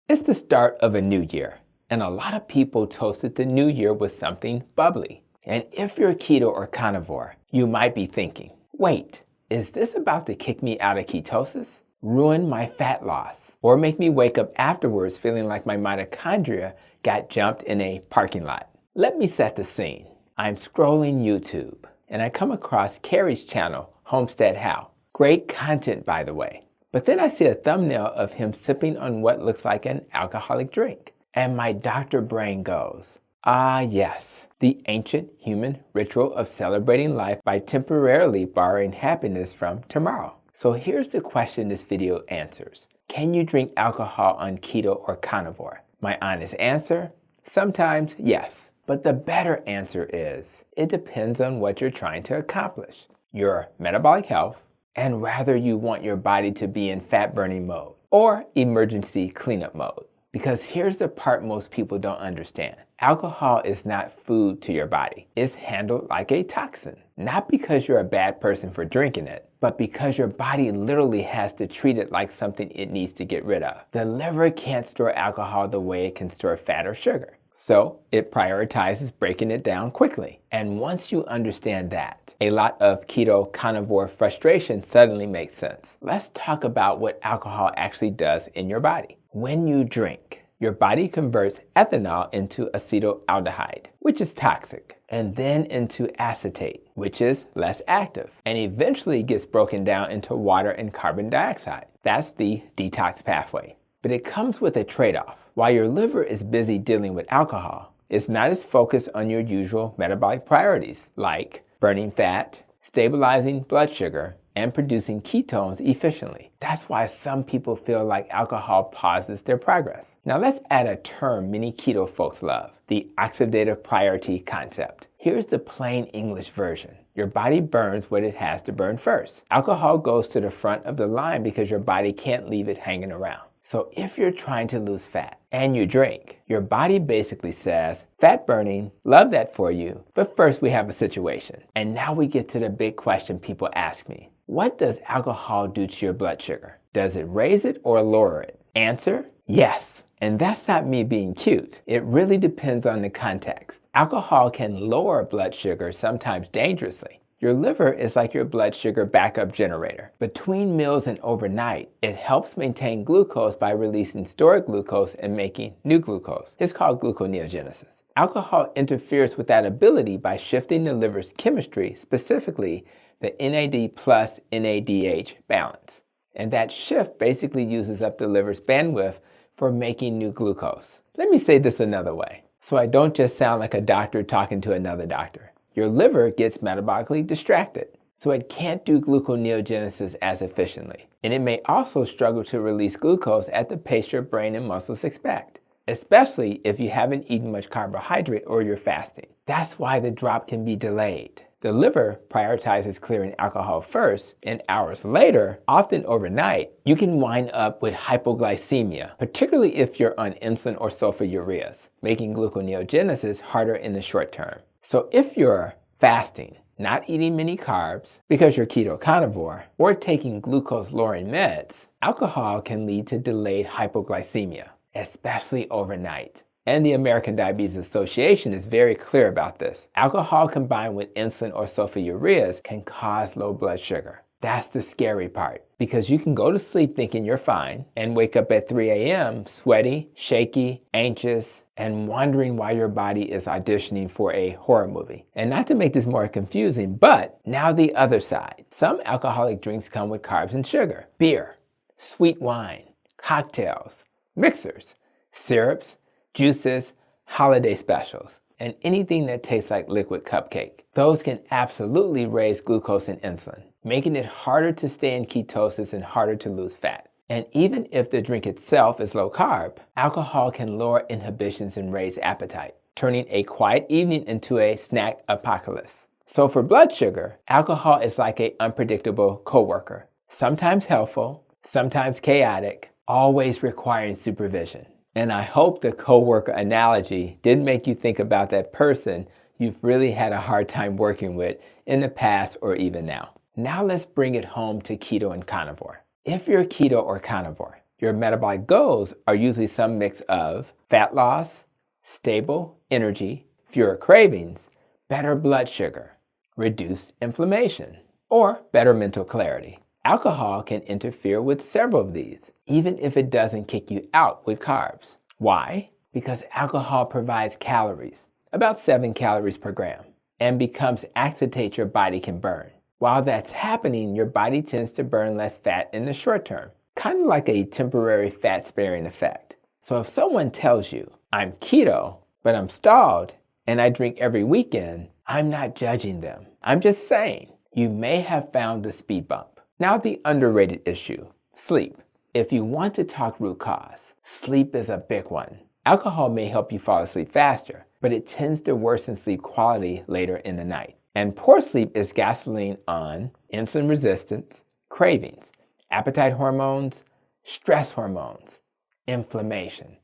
It's the start of a new year, and a lot of people toasted the new year with something bubbly. And if you're keto or carnivore, you might be thinking, wait, is this about to kick me out of ketosis, ruin my fat loss, or make me wake up afterwards feeling like my mitochondria got jumped in a parking lot? Let me set the scene. I'm scrolling YouTube, and I come across Carrie's channel, Homestead How. Great content, by the way. But then I see a thumbnail of him sipping on what looks like an alcoholic drink. And my doctor brain goes, ah yes, the ancient human ritual of celebrating life by temporarily borrowing happiness from tomorrow. So here's the question this video answers. Can you drink alcohol on keto or carnivore? My honest answer, sometimes yes. But the better answer is, it depends on what you're trying to accomplish. Your metabolic health, and whether you want your body to be in fat burning mode or emergency cleanup mode. Because here's the part most people don't understand. Alcohol is not food to your body. It's handled like a toxin. Not because you're a bad person for drinking it, but because your body literally has to treat it like something it needs to get rid of. The liver can't store alcohol the way it can store fat or sugar. So it prioritizes breaking it down quickly. And once you understand that, a lot of keto carnivore frustration suddenly makes sense. Let's talk about what alcohol actually does in your body. When you drink, your body converts ethanol into acetaldehyde, which is toxic, and then into acetate, which is less active, and eventually gets broken down into water and carbon dioxide. That's the detox pathway. But it comes with a trade-off. While your liver is busy dealing with alcohol, it's not as focused on your usual metabolic priorities, like burning fat, stabilizing blood sugar, and producing ketones efficiently. That's why some people feel like alcohol pauses their progress. Now let's add a term many keto folks love, the oxidative priority concept. Here's the plain English version. Your body burns what it has to burn first. Alcohol goes to the front of the line because your body can't leave it hanging around. So if you're trying to lose fat and you drink, your body basically says, fat burning, love that for you, but first we have a situation. And now we get to the big question people ask me. What does alcohol do to your blood sugar? Does it raise it or lower it? Answer, yes. And that's not me being cute. It really depends on the context. Alcohol can lower blood sugar, sometimes dangerously. Your liver is like your blood sugar backup generator. Between meals and overnight, it helps maintain glucose by releasing stored glucose and making new glucose. It's called gluconeogenesis. Alcohol interferes with that ability by shifting the liver's chemistry, specifically the NAD plus NADH balance. And that shift basically uses up the liver's bandwidth for making new glucose. Let me say this another way, so I don't just sound like a doctor talking to another doctor. Your liver gets metabolically distracted, so it can't do gluconeogenesis as efficiently. And it may also struggle to release glucose at the pace your brain and muscles expect, especially if you haven't eaten much carbohydrate or you're fasting. That's why the drop can be delayed. The liver prioritizes clearing alcohol first, and hours later, often overnight, you can wind up with hypoglycemia, particularly if you're on insulin or sulfonylureas, making gluconeogenesis harder in the short term. So if you're fasting, not eating many carbs because you're keto carnivore, or taking glucose-lowering meds, alcohol can lead to delayed hypoglycemia, especially overnight. And the American Diabetes Association is very clear about this. Alcohol combined with insulin or sulfonylureas can cause low blood sugar. That's the scary part, because you can go to sleep thinking you're fine and wake up at 3 a.m. sweaty, shaky, anxious, and wondering why your body is auditioning for a horror movie. And not to make this more confusing, but now the other side. Some alcoholic drinks come with carbs and sugar. Beer, sweet wine, cocktails, mixers, syrups, juices, holiday specials, and anything that tastes like liquid cupcake. Those can absolutely raise glucose and insulin, making it harder to stay in ketosis and harder to lose fat. And even if the drink itself is low carb, alcohol can lower inhibitions and raise appetite, turning a quiet evening into a snack apocalypse. So for blood sugar, alcohol is like an unpredictable coworker, sometimes helpful, sometimes chaotic, always requiring supervision. And I hope the coworker analogy didn't make you think about that person you've really had a hard time working with in the past or even now. Now let's bring it home to keto and carnivore. If you're keto or carnivore, Your metabolic goals are usually some mix of fat loss, stable energy, fewer cravings, better blood sugar, reduced inflammation, or better mental clarity. Alcohol can interfere with several of these, even if it doesn't kick you out with carbs. Why? Because alcohol provides calories, about 7 calories per gram, and becomes acetate your body can burn. While that's happening, your body tends to burn less fat in the short term, kind of like a temporary fat-sparing effect. So if someone tells you, I'm keto, but I'm stalled, and I drink every weekend, I'm not judging them. I'm just saying, you may have found the speed bump. Now the underrated issue, sleep. If you want to talk root cause, sleep is a big one. Alcohol may help you fall asleep faster, but it tends to worsen sleep quality later in the night. And poor sleep is gasoline on insulin resistance, cravings, appetite hormones, stress hormones, inflammation.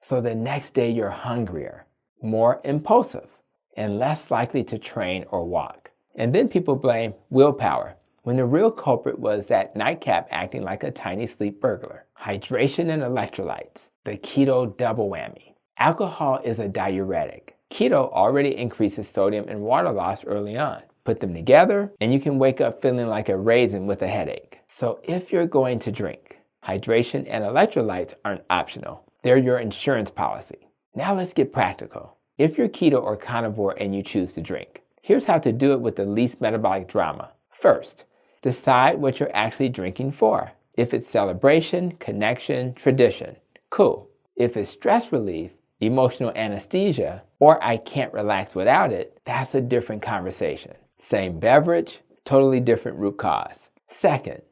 So the next day you're hungrier, more impulsive, and less likely to train or walk. And then people blame willpower, when the real culprit was that nightcap acting like a tiny sleep burglar. Hydration and electrolytes, the keto double whammy. Alcohol is a diuretic. Keto already increases sodium and water loss early on. Put them together, and you can wake up feeling like a raisin with a headache. So if you're going to drink, hydration and electrolytes aren't optional. They're your insurance policy. Now let's get practical. If you're keto or carnivore and you choose to drink, here's how to do it with the least metabolic drama. First, decide what you're actually drinking for. If it's celebration, connection, tradition, cool. If it's stress relief, emotional anesthesia, or I can't relax without it, that's a different conversation. Same beverage, totally different root cause. Second,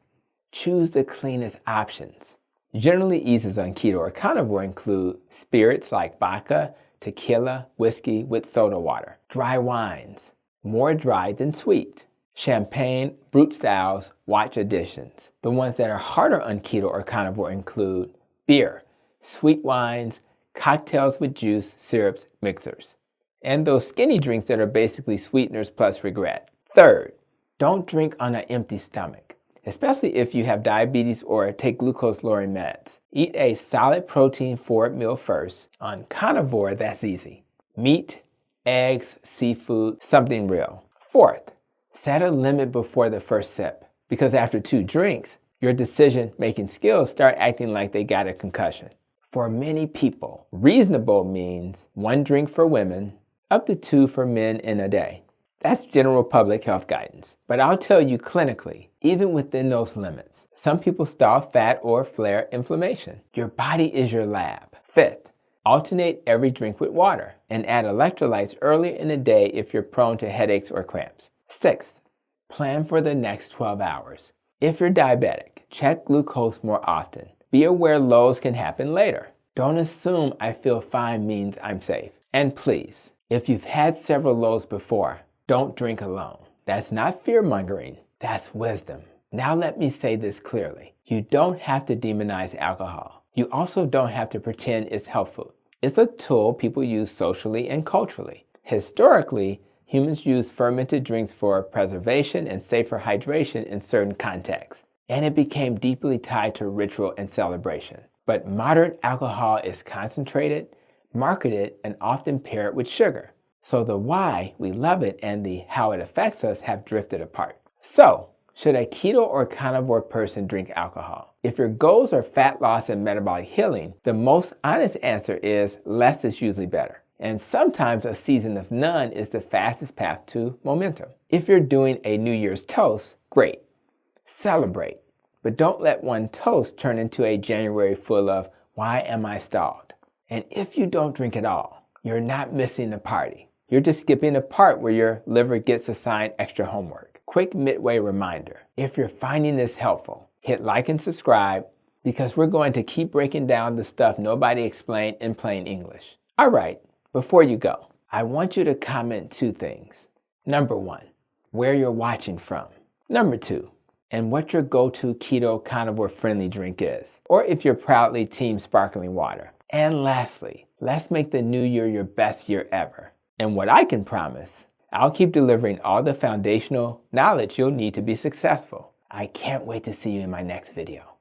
choose the cleanest options. Generally eases on keto or carnivore include spirits like vodka, tequila, whiskey with soda water, dry wines, more dry than sweet, champagne, brut styles, watch additions. The ones that are harder on keto or carnivore include beer, sweet wines, cocktails with juice, syrups, mixers, and those skinny drinks that are basically sweeteners plus regret. Third, don't drink on an empty stomach, especially if you have diabetes or take glucose-lowering meds. Eat a solid protein-forward meal first. On carnivore, that's easy. Meat, eggs, seafood, something real. Fourth, set a limit before the first sip, because after 2 drinks, your decision-making skills start acting like they got a concussion. For many people, reasonable means 1 drink for women, up to 2 for men in a day. That's general public health guidance. But I'll tell you clinically, even within those limits, some people stall fat or flare inflammation. Your body is your lab. Fifth, alternate every drink with water and add electrolytes early in the day if you're prone to headaches or cramps. Sixth, plan for the next 12 hours. If you're diabetic, check glucose more often. Be aware lows can happen later. Don't assume I feel fine means I'm safe. And please, if you've had several lows before, don't drink alone. That's not fear-mongering, that's wisdom. Now let me say this clearly. You don't have to demonize alcohol. You also don't have to pretend it's helpful. It's a tool people use socially and culturally. Historically, humans used fermented drinks for preservation and safer hydration in certain contexts, and it became deeply tied to ritual and celebration. But modern alcohol is concentrated, marketed, and often paired with sugar. So the why we love it and the how it affects us have drifted apart. So, should a keto or carnivore person drink alcohol? If your goals are fat loss and metabolic healing, the most honest answer is less is usually better. And sometimes a season of none is the fastest path to momentum. If you're doing a New Year's toast, great. Celebrate. But don't let one toast turn into a January full of, why am I stalled? And if you don't drink at all, you're not missing the party. You're just skipping the part where your liver gets assigned extra homework. Quick midway reminder, if you're finding this helpful, hit like and subscribe because we're going to keep breaking down the stuff nobody explained in plain English. All right, before you go, I want you to comment 2 things. Number 1, where you're watching from. Number 2, and what your go-to keto carnivore friendly drink is, or if you're proudly team sparkling water. And lastly, let's make the new year your best year ever. And what I can promise, I'll keep delivering all the foundational knowledge you'll need to be successful. I can't wait to see you in my next video.